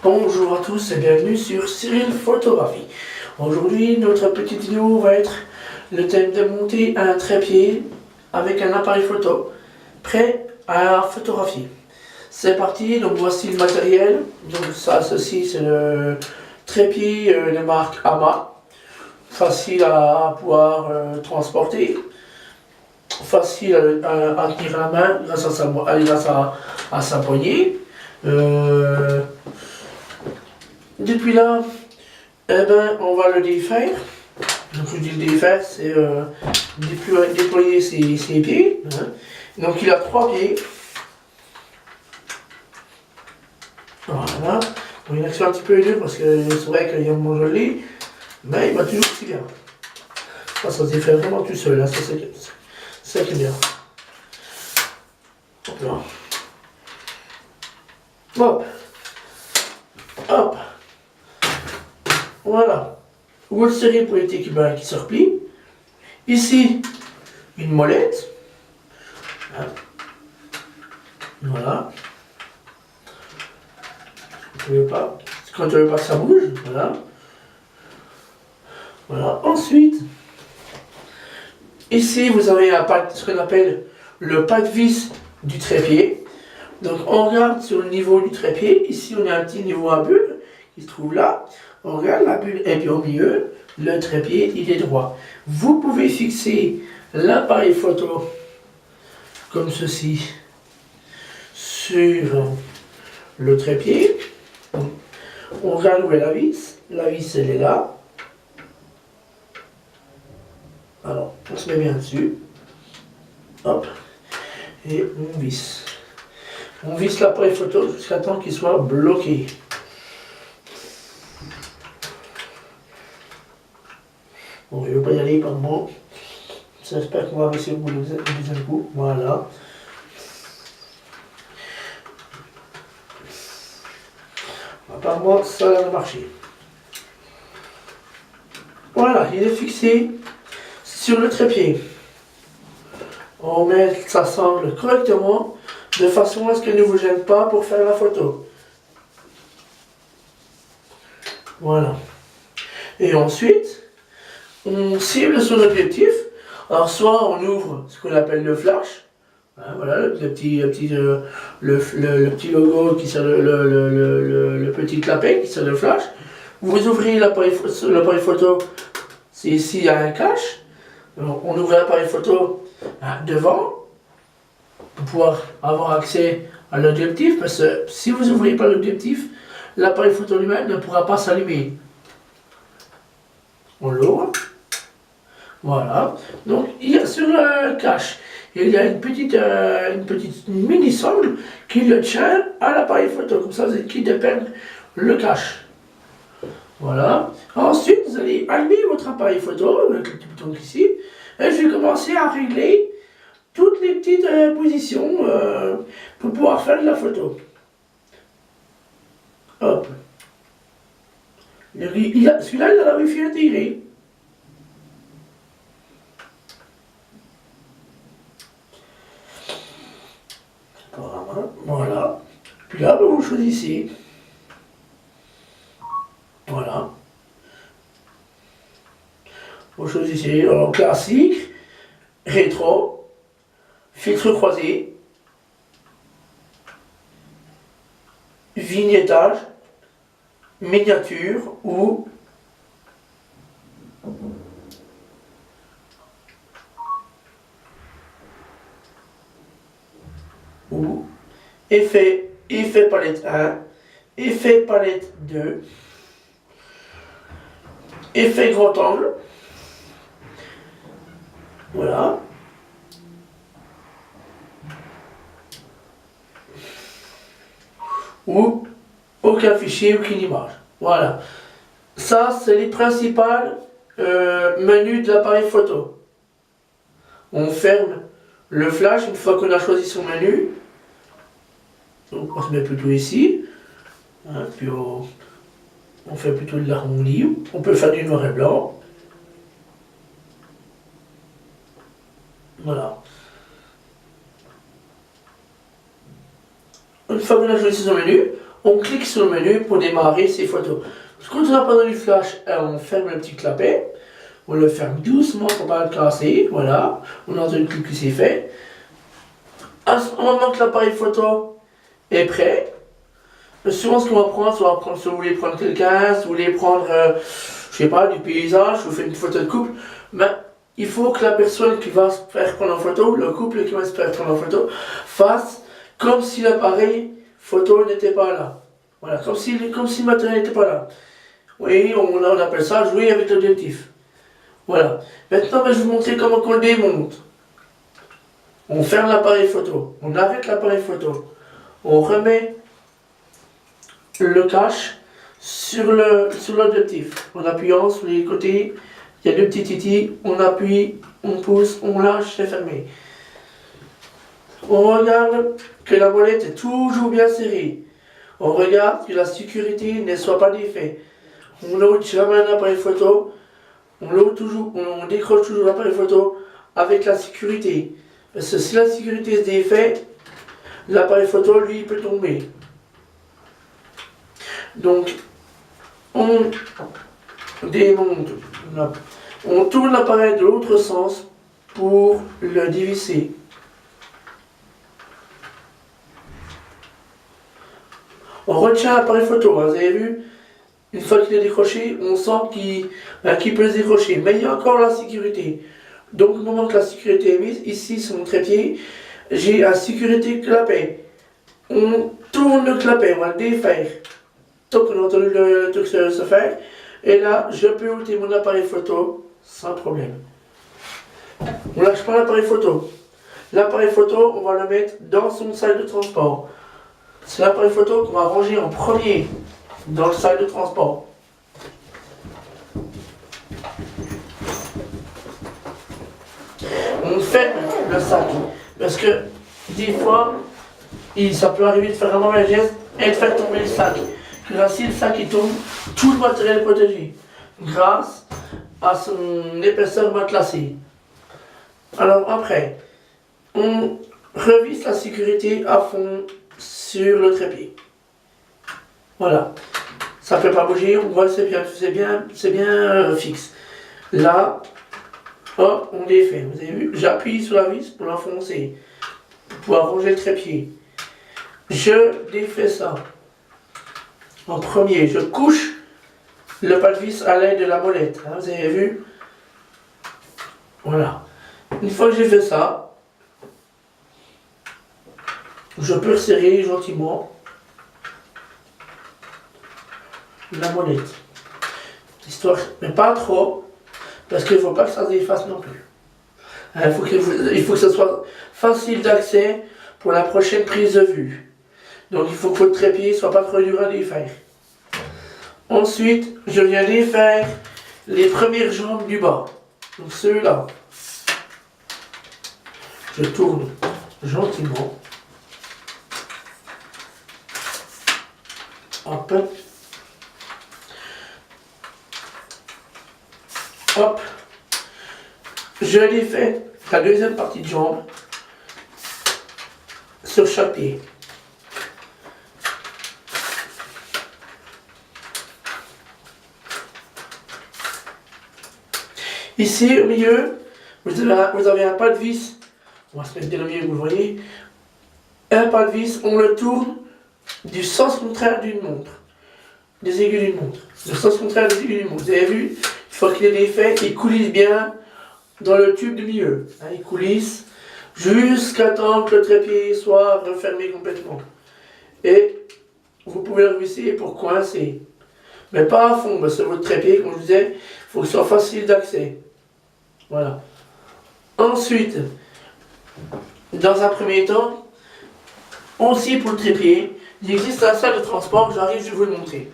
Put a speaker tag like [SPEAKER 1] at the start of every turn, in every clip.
[SPEAKER 1] Bonjour à tous et bienvenue sur Cyril Photographie. Aujourd'hui, notre petite vidéo va être le thème de monter un trépied avec un appareil photo prêt à photographier. C'est parti, donc voici le matériel. Donc ça, ceci c'est le trépied de marque Ama. Facile à pouvoir transporter. Facile à tenir à la main grâce à sa poignée. Depuis là, on va le défaire. Donc je dis le défaire, c'est déployer ses pieds. Hein. Donc il a 3 pieds. Voilà. Bon, il y en a qui sont un petit peu durs parce que c'est vrai qu'il y a un moment joli, mais il va toujours aussi bien. Ça se défait vraiment tout seul, là. Ça c'est bien. Hop là. Hop. Hop. Voilà. Roule serré pour les équipements qui se replie. Ici, une molette. Voilà. Quand tu veux pas que ça bouge, voilà. Voilà. Ensuite, ici vous avez ce qu'on appelle le pas de vis du trépied. Donc on regarde sur le niveau du trépied. Ici on a un petit niveau à bulle qui se trouve là. On regarde, la bulle est bien au milieu. Le trépied il est droit. Vous pouvez fixer l'appareil photo comme ceci sur le trépied. On regarde où est la vis. La vis elle est là. Alors on se met bien dessus. Hop. Et on visse. On visse l'appareil photo jusqu'à temps qu'il soit bloqué. Bon, je ne vais pas y aller par moi. J'espère qu'on va réussir au bout du deuxième coup. Voilà. Apparemment, ça a marché. Voilà, il est fixé sur le trépied. On met sa sangle correctement de façon à ce qu'elle ne vous gêne pas pour faire la photo. Voilà. Et ensuite, on cible son objectif. Alors soit on ouvre ce qu'on appelle le flash. Hein, voilà, le petit logo qui sert le petit clapet qui sert de flash. Vous ouvrez l'appareil photo. C'est ici, il y a un cache. Alors, on ouvre l'appareil photo devant pour pouvoir avoir accès à l'objectif, parce que si vous n'ouvrez pas l'objectif, l'appareil photo lui-même ne pourra pas s'allumer. On l'ouvre. Voilà. Donc, sur le cache, il y a une petite mini sangle qui le tient à l'appareil photo. Comme ça, vous êtes quitte de perdre le cache. Voilà. Ensuite, vous allez allumer votre appareil photo avec le petit bouton ici. Et je vais commencer à régler toutes les petites positions pour pouvoir faire de la photo. Hop. Celui-là, il a la wifi intégrée. Voilà. Puis là, vous choisissez. Voilà. Vous choisissez en classique, rétro, filtre croisé, vignettage, miniature ou effet palette 1, effet palette 2, effet grand angle. Voilà. Ou aucun fichier, aucune image. Voilà. Ça, c'est les principales menus de l'appareil photo. On ferme le flash une fois qu'on a choisi son menu. Donc on se met plutôt ici. Hein, puis on fait plutôt de l'arrondi. On peut faire du noir et blanc. Voilà. Une fois qu'on a choisi son menu, On clique sur le menu pour démarrer ces photos. Quand on n'a pas du flash, on ferme le petit clapet. On le ferme doucement pour ne pas le casser. Voilà. On entend le clic qui s'est fait. Au moment que l'appareil photo est prêt, souvent ce qu'on va prendre, si vous voulez prendre quelqu'un, si vous voulez prendre, je sais pas, du paysage, vous faites une photo de couple, mais il faut que la personne qui va se faire prendre en photo, le couple qui va se faire prendre en photo, fasse comme si l'appareil photo n'était pas là. Voilà, comme si le matériel n'était pas là. Oui, on appelle ça jouer avec l'objectif. Voilà. Maintenant, je vais vous montrer comment on le démonte. On ferme l'appareil photo, on arrête l'appareil photo, on remet le cache sur l'objectif, en appuyant sur les côtés, il y a deux petits titis, on appuie, on pousse, on lâche, c'est fermé. On regarde que la molette est toujours bien serrée. On regarde que la sécurité ne soit pas défaite. On load jamais l'appareil photo, on décroche toujours l'appareil photo avec la sécurité. Parce que si la sécurité se défait, l'appareil photo, lui, peut tomber. Donc, on démonte, on tourne l'appareil de l'autre sens pour le dévisser. On retient l'appareil photo, hein, vous avez vu? Une fois qu'il est décroché, on sent qu'il peut se décrocher. Mais il y a encore la sécurité. Donc, au moment que la sécurité est mise, ici sur mon trépied, j'ai la sécurité clapet. On tourne le clapet, on va le défaire. Donc, on a entendu le truc se faire. Et là, je peux ôter mon appareil photo sans problème. On ne lâche pas l'appareil photo. L'appareil photo, on va le mettre dans son sac de transport. C'est l'appareil photo qu'on va ranger en premier dans le sac de transport. On ferme le sac. Parce que des fois, ça peut arriver de faire un mauvais geste et de faire tomber le sac. Que là, si le sac il tombe, tout le matériel est protégé. Grâce à son épaisseur matelassée. Alors après, on revisse la sécurité à fond sur le trépied. Voilà. Ça ne peut pas bouger, on voit que c'est bien fixe. Là, hop, on défait. Vous avez vu, j'appuie sur la vis pour l'enfoncer, pour pouvoir ranger le trépied. Je défais ça. En premier, je couche le pas de vis à l'aide de la molette. Hein, vous avez vu? Voilà. Une fois que j'ai fait ça, je peux resserrer gentiment la molette. Histoire, mais pas trop, parce qu'il ne faut pas que ça se défasse non plus. Il faut que ce soit facile d'accès pour la prochaine prise de vue. Donc il faut que votre trépied ne soit pas trop dur à défaire. Ensuite, je viens défaire les premières jambes du bas. Donc ceux-là. Je tourne gentiment. Hop. Hop. Je défais la deuxième partie de jambe sur chaque pied. Ici, au milieu, vous avez un pas de vis. On va se mettre dès le milieu, vous le voyez. Un pas de vis, on le tourne du sens contraire d'une montre. Des aiguilles d'une montre. Le sens contraire des aiguilles d'une montre. Vous avez vu, une fois qu'il est défait, il coulisse bien dans le tube du milieu. Hein, il coulisse jusqu'à temps que le trépied soit refermé complètement. Et vous pouvez le revisser pour coincer. Mais pas à fond, parce que votre trépied, comme je disais, il faut que ce soit facile d'accès. Voilà. Ensuite, dans un premier temps, aussi pour le trépied, il existe un sac de transport, j'arrive, je vais vous le montrer.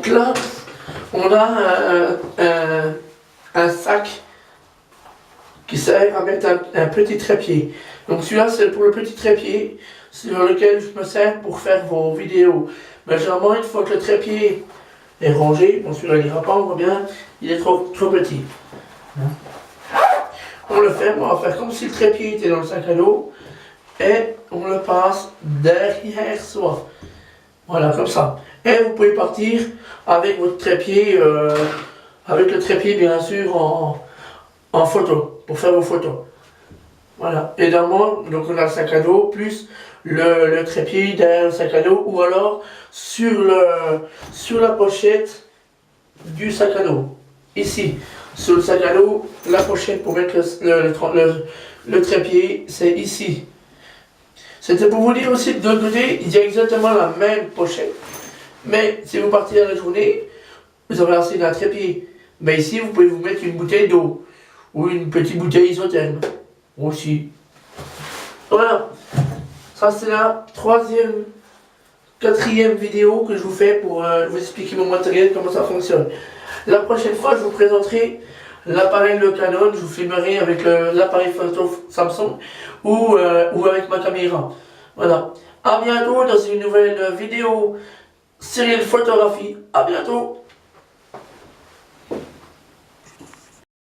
[SPEAKER 1] Donc là, on a un sac qui sert à mettre un petit trépied. Donc celui-là, c'est pour le petit trépied sur lequel je me sers pour faire vos vidéos. Mais généralement, une fois que le trépied est rangé, bon celui-là il ira pas, on voit bien, il est trop petit. On le fait, on va faire comme si le trépied était dans le sac à dos et on le passe derrière soi. Voilà, comme ça. Et vous pouvez partir avec votre trépied, avec le trépied bien sûr en photo, pour faire vos photos. Voilà. Évidemment, donc on a le sac à dos plus le trépied derrière le sac à dos ou alors sur la pochette du sac à dos. Ici, sur le sac à dos, la pochette pour mettre le trépied, c'est ici. C'était pour vous dire aussi que de l'autre côté, il y a exactement la même pochette. Mais si vous partez à la journée, vous avez assez d'un trépied. Mais ici, vous pouvez vous mettre une bouteille d'eau ou une petite bouteille isotherme aussi. Voilà. Ça, c'est la quatrième vidéo que je vous fais pour vous expliquer mon matériel, comment ça fonctionne. La prochaine fois, je vous présenterai l'appareil de Canon, je vous filmerai avec l'appareil photo Samsung ou avec ma caméra. Voilà. A bientôt dans une nouvelle vidéo Cyril Photographie. A bientôt.